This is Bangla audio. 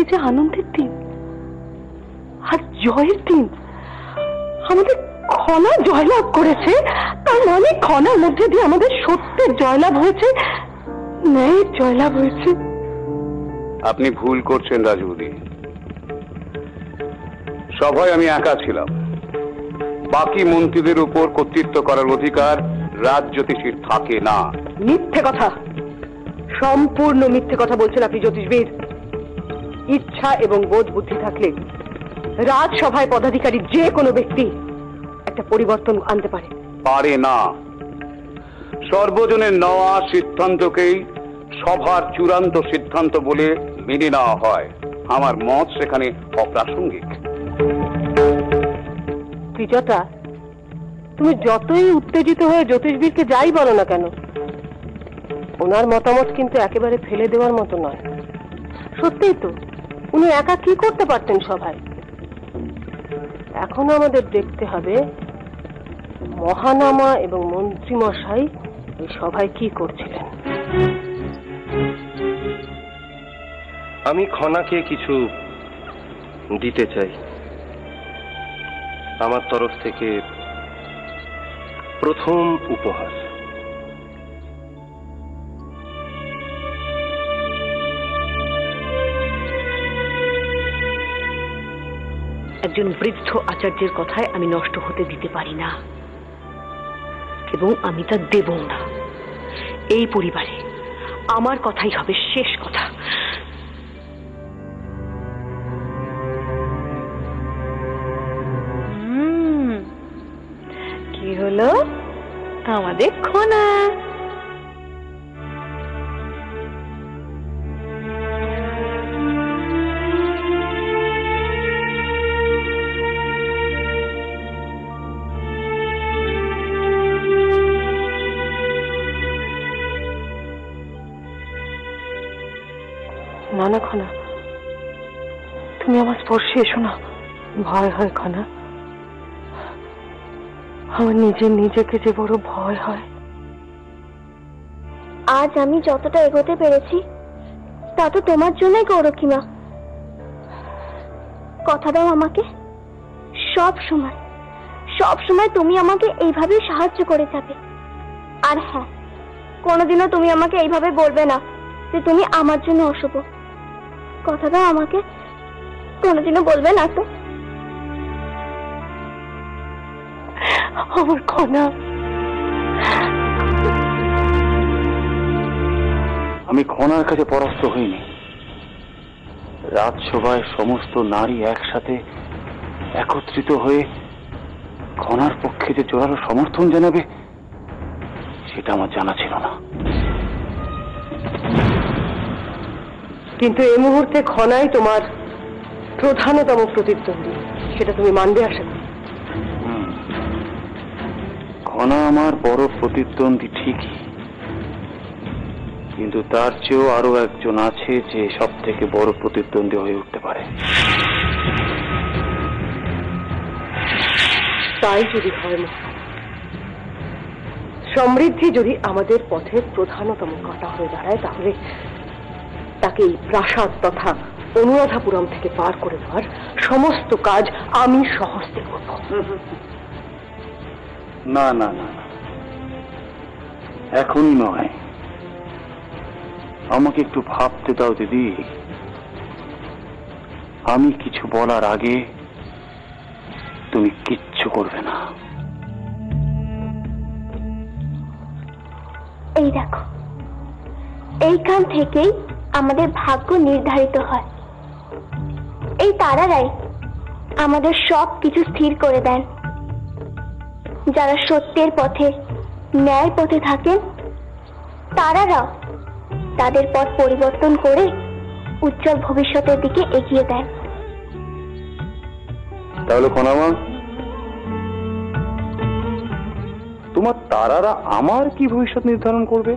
আজকে যে আনন্দের দিন আর জয়ের দিন। আমাদের খনা জয়লাভ করেছে, তার মানে খনার মধ্যে দিয়ে আমাদের সত্যের জয়লাভ হয়েছে, ন্যায়ের জয়লাভ হয়েছে। আপনি ভুল করছেন রাজবৌদি। সভায় আমি একা ছিলাম। বাকি মন্ত্রীদের উপর কর্তৃত্ব করার অধিকার রাজজ্যোতিষীর থাকে না। মিথ্যে কথা, সম্পূর্ণ মিথ্যে কথা বলছেন আপনি জ্যোতিষবিদ। ইচ্ছা এবং বোধ বুদ্ধি থাকলে রাজসভায় পদাধিকারী যে কোনো ব্যক্তি একটা পরিবর্তন আনতে পারে। পারে না। সর্বজনের নেওয়া সিদ্ধান্তকেই সভার চূড়ান্ত সিদ্ধান্ত বলে মেনে নেওয়া হয়। আমার মত সেখানে অপ্রাসঙ্গিক। ত্রিজটা, তুমি যতই উত্তেজিত হয়ে জ্যোতিষবিদকে যাই বলো না কেন, ওনার মতামত কিন্তু একেবারে ফেলে দেওয়ার মতো নয়। সত্যিই তো, উনি একা কি করতে পারতেন সভায়? এখন আমাদের দেখতে হবে মহানামা এবং মন্ত্রী মশাই এই সভায় কি করছিলেন। আমি খনাকে কিছু দিতে চাই। আমার তরফ থেকে প্রথম উপহার। একজন বৃদ্ধ আচার্যের কথায় আমি নষ্ট হতে দিতে পারি না, এবং আমি তা দেব না। এই পরিবারে আমার কথাই হবে শেষ কথা। কি হলো আমাদের খনা? না না খনা, তুমি আমার স্পর্শে এসো না। ভয় হয় খনা, আমার নিজেকে যে বড় ভয় হয়। আজ আমি যতটা এগোতে পেরেছি তা তো তোমার জন্যই গৌরক্ষীমা। কথা দাও আমাকে, সব সময় তুমি আমাকে এইভাবে সাহায্য করে যাবে। আর হ্যাঁ, কোনোদিনও তুমি আমাকে এইভাবে বলবে না যে তুমি আমার জন্য অশুভ। কথা দাও আমাকে, কোনোদিনও বলবে না তো? আমার খনা, আমি খনার কাছে পরাস্ত হইনি। রাজসভায় সমস্ত নারী একসাথে একত্রিত হয়ে খনার পক্ষে যে জোরালো সমর্থন জানাবে সেটা আমার জানা ছিল না। কিন্তু এই মুহূর্তে খনাই তোমার প্রধানতম প্রতিদ্বন্দ্বী, সেটা তুমি মানবে আশা করি। খনা আমার বড় প্রতিদ্বন্দ্বী ঠিকই, কিন্তু তার চেয়েও আরো একজন আছে যে সব থেকে বড় প্রতিদ্বন্দ্বী হয়ে উঠতে পারে। তাই যদি হয় মা, সমৃদ্ধি যদি আমাদের পথের প্রধানতম কাঁটা হয়ে দাঁড়ায়, তাহলে তাকে এই প্রাসাদ তথা অনুরাধাপুরম থেকে পার করে দেওয়ার সমস্ত কাজ আমি সহস্তে করব। না না না, এখনই নয়, আমাকে একটু ভাবতে দাও দিদি। আমি কিছু বলার আগে তুমি কিচ্ছু করবে না। এই দেখো, এইখান থেকেই আমাদের ভাগ্য নির্ধারিত হয়। এই তারারাই আমাদের সব কিছু স্থির করে দেন। যারা সত্যের পথে, ন্যায় পথে থাকেন, তারারাও তাদের পথ পরিবর্তন করে উজ্জ্বল ভবিষ্যতের দিকে এগিয়ে দেন। তাহলে খনামা, তোমার তারারা আমার কি ভবিষ্যৎ নির্ধারণ করবে?